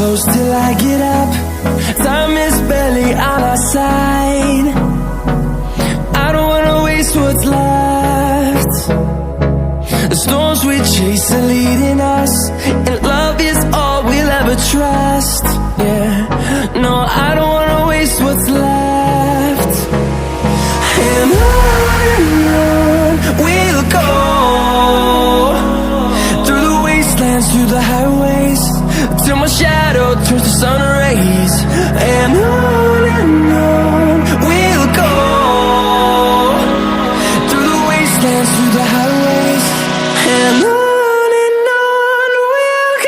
close till I get up. Time is barely on our side. I don't wanna waste what's left. The storms we chase are leading us, and love is all we'll ever trust. Yeah, no, I don't wanna waste what's left. And on we'll go, through the wastelands, through the highways, till my shadow turns to sun rays. And on we'll go, through the wastelands, through the highways, and on we'll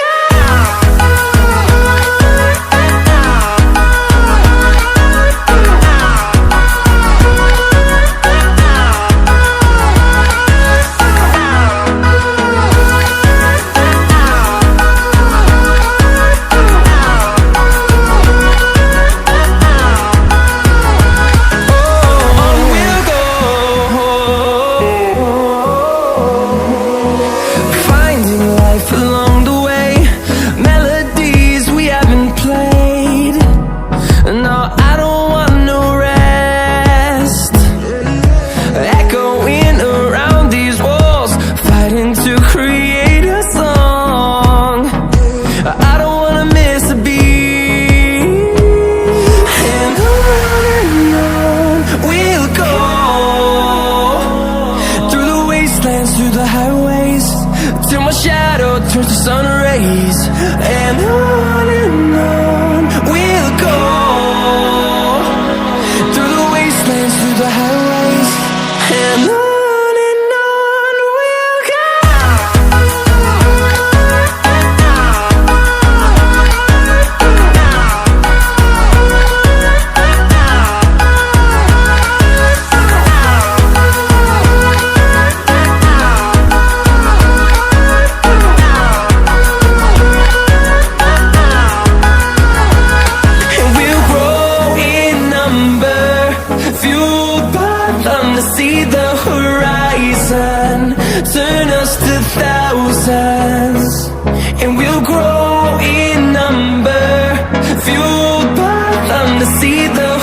go. Through the highways, till my shadow turns to sun rays. And on we'll go, through the wastelands, through the highways, and on we'll go. See the horizon, turn us to thousands, and we'll grow in number, fueled by them to see the